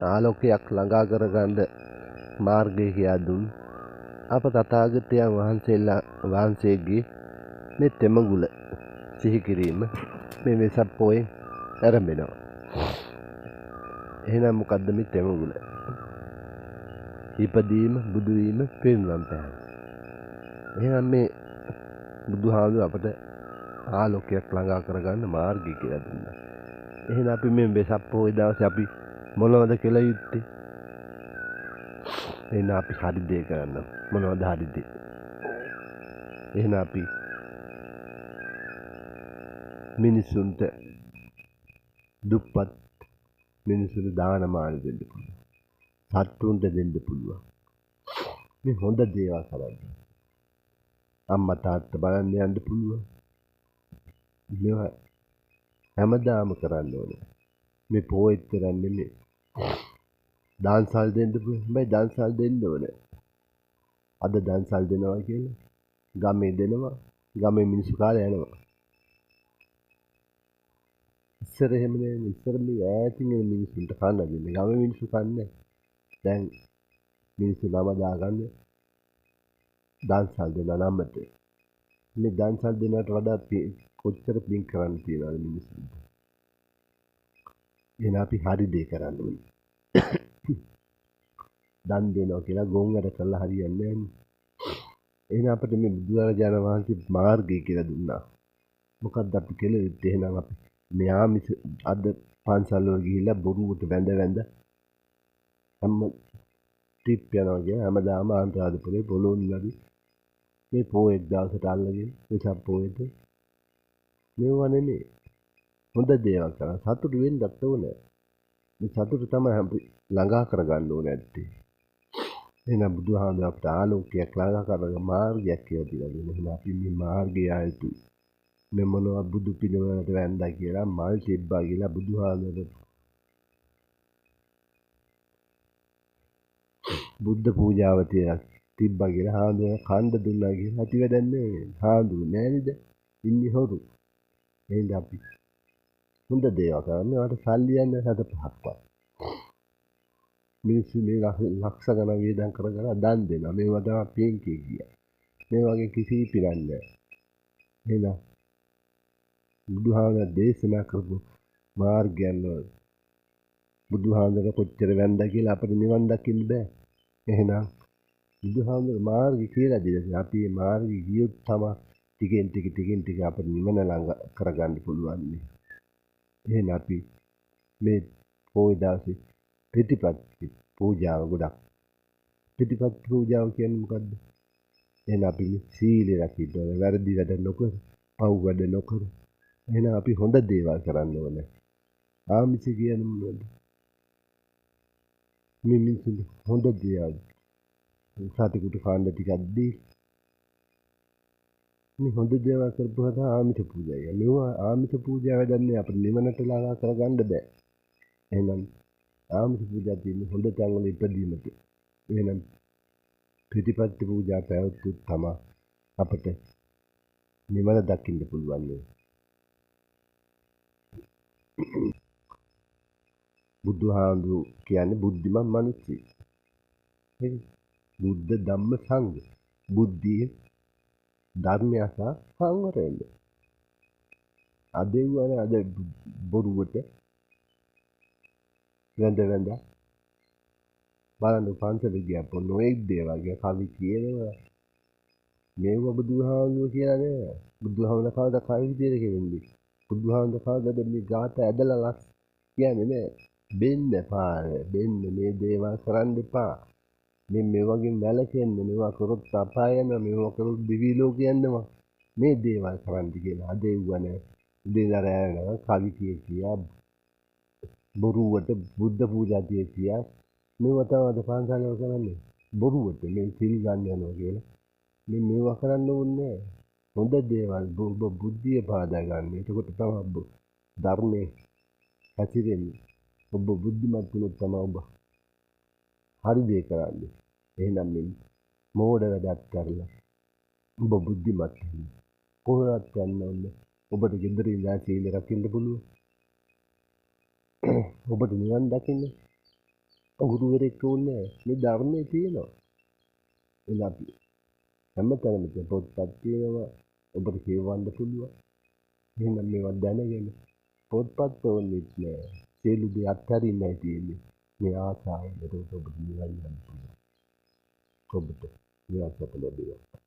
ආලෝකයක් ළඟා කරගන්න මාර්ගය කියා දුන් අප තථාගතයන් වහන්සේගේ මේ තෙමඟුල සිහි කිරීම මේ වෙසක් පොයෙන් ආරම්භෙනවා. එහෙනම් මොකද්ද මේ තෙමඟුල? ඉපදීම, බුදු වීම, පිරිනිවන් පෑම. එහෙනම් මේ බුදුහාමුදුරුවෝ අපට ආලෝකයක් ළඟා කරගන්න මාර්ගය කියලා දුන්නා. එහෙනම් අපි මේ වෙසක් පොහොය දවසේ අපි මොනවද කියලා යුත්තේ? එහෙනම් අපි හරි දේ කරන්න. මොනවද හරි දේ? එහෙනම් අපි මිනිසුන්ට දුප්පත් මිනිසුන්ට දානමාන දෙන්න පුළුවන්. සත්තුන්ට දෙන්න පුළුවන්. මේ හොඳ දේවල් කරන්න. අම්මා තාත්තා බලන්න යන්න පුළුවන්. මේවා හැමදාම කරන්න ඕනේ. මේ පොයෙත් කරන්නේ නෙමෙයි. දාන්සල් දෙන්න පුළුවන්. හැබැයි දාන්සල් දෙන්න ඕනේ. අද දාන්සල් දෙනවා කියලා ගමේ දෙනවා. ගමේ මිනිස්සු කාලේ යනවා. ඉස්සර එහෙම නෙමෙයි. ඉස්සර මේ ඈතින් එන මිනිස්සුන්ට කන්න දෙන්නේ. ගමේ මිනිස්සු කන්නේ. දැන් මිනිස්සු නම දාගන්න දාන්සල් දෙන නමට. මේ දාන්සල් දෙනවට වඩා කොච්චර පින් කරන්න තියනවද මිනිස්සුන්ට. එහෙනම් අපි හරි දේ කරන්න ඕනේ. දන් දෙනවා කියලා ගොන් වැඩ කරලා හරියන්නේ නැහැ. එහෙනම් අපිට මේ බුදුරජාණන් වහන්සේ මාර්ගය කියලා දුන්නා. මොකක්ද අපි කියලා යුත්තේ? එහෙනම් අපි මෙහා අද පන්සල් වල ගිහිල්ලා බොරුවට වැඳ හැම ටිප් යනවා කියන හැමදාම ආන්තරාධපුරේ පොළොන්නරු මේ පොයෙක් දවසට අල්ලගෙන වෙසක් පොයෙට මේවා නෙමෙයි. හොඳ දේවල් කරා සතුටු වෙන්නත් ඕනේ. මේ සතුට තමයි අපි ළඟා කරගන්න ඕනේ ඇත්තේ. එහෙනම් බුදුහාමුදුරුවෝ අපට ආලෝකයක් ළඟා කරගන්න මාර්ගයක් කියලා දීලා දෙනවා. එහෙනම් අපි මේ මාර්ගය ආයුතුයි. මේ මොනවා බුදු පිළිවෙලට වැන්දා කියලා මල් තිබ්බා කියලා බුදුහාමුදුරුවෝ බුද්ධ පූජාව තිබ්බා කියලා හාමුදුරුවෝ කණ්ඩ දුන්නා කියලා ඇති වැඩන්නේ හාමුදුරුවෝ නෑ නේද? ඉන්නේ හොරු. එහෙනම් අපි හොඳ දේවල් කරන්නේ වාට සල්ලි යන 65ක්වත්. මිනිස්සු මේ ලක්ෂ ගණන් වේදම් කරගෙන දන් දෙනවා. මේවා තමයි පින්කේ කිය. මේ වගේ කිසි පිරක් නැහැ. එහෙනම් බුදුහාමුදුරුවෝ දේශනා කරපු මාර්ගයන් වල බුදුහාමුදුරුවෝ කොච්චර වැන්දා කියලා අපිට නිවන් දකින්න බෑ. එහෙනම් බුදුහාමුදුරුවෝ මාර්ගය කියලා දෙනවා. අපි මේ මාර්ගය ගියොත් තමයි ටිකෙන් ටික අපිට නිවන ළඟ කරගන්න පුළුවන්. එහෙනම් අපි මේ පොයි දවසේ ප්‍රතිපත්ති පූජාව ගොඩක්. ප්‍රතිපත්ති පූජාව කියන්නේ මොකද්ද? එහෙනම් අපි සීලය රකින්න ඕනේ. වැරදි වැඩ නොකර, පව් වැඩ නොකර. එහෙනම් අපි හොඳ දේවල් කරන්න ඕනේ. ආමිෂ කියන්නේ මොනවද? මේ මිනිස්සුන්ට හොඳ දේවල්. සාතිකුට කාණ්ඩ ටිකක් දී. මේ හොඳ දේවල් කරපුවා තමයි ආමිෂ පූජාව. මේවා ආමිෂ පූජා වැඩන්නේ අපිට නිවනට ළඟා කරගන්න බෑ. එහෙනම් ආමිෂ පූජා තියෙන්නේ හොඳ තැන් වල ඉපදීමට. එහෙනම් ප්‍රතිපත්ති පූජා පැවැත්වුවොත් තමයි අපිට නිවන දකින්න පුළුවන්. බුදුහාමුදුරුවෝ කියන්නේ බුද්ධිමත් මිනිස්සු. බුද්ධ ධම්ම සංඝ. බුද්ධිය ධර්මය සහ සංවරය. අදෙව්වනේ අද බොරුවට වැඳ බලන්න පන්සල ගියා පොන්නෝෙක් දේවල් කවි කියනවා. මේව බුදුහාමුදුරුවෝ කියලා නෑ. බුදුහාමුදුරුවෝ කවදා කවි විදියට කියන්නේ. බුදුහාමුදුරුවෝ කවදාද මේ ගාත ඇදලා ලස් කියන්නේ නෑ. බෙන්න පාර බෙන්න මේ දේවල් කරන්න එපා. මේ වගේ වැලකෙන්න මේවා කරොත් අපාය යනවා. මේවා කරොත් දිවි ලෝක යනවා. මේ දේවල් කරන්න කියලා අද එව්වනේ. දෙදරයන කවි කියා බොරුවට බුද්ධ පූජා කියා මේවා තමයි පන්සල් කරන්නේ. බොරුවට මේ සිල් ගන්න යනවා කියලා. මේවා කරන්න ඕනේ. හොඳ දේවල් ඔබ බුද්ධිය පාදා ගන්න. එතකොට තමයි ධර්මයේ හැසිරෙන්නේ. ඔබ බුද්ධිමත් වුණොත් තමයි ඔබ හරි දේ කරන්නේ. එහෙනම් මේ මෝඩ වැඩක් කරලා ඔබ බුද්ධිමත් වෙන්න. කොහොමවත් යන්න ඕනේ. ඔබට ගෙදර ඉඳලා සීල රකින්න පුළුවන්. ඔබට නිවන් දකින්න ගුරුවරෙක් ඕනේ නැහැ. මේ ධර්මයේ තියෙනවා. එහෙනම් අපි හැමතැනම තියෙන පොත්පත් තියෙනවා. ඔබට කියවන්න පුළුවන්. එහෙනම් මේවා දැනගෙන පොත්පත් ඕනෙත් නෑ. සියලු දේ අත්හරින්නයි තියෙන්නේ. මේ ආසාව. ඒක ඔබට නිවන් යන්න පුළුවන්. ඔබට නිවන් සප ලැබේවා.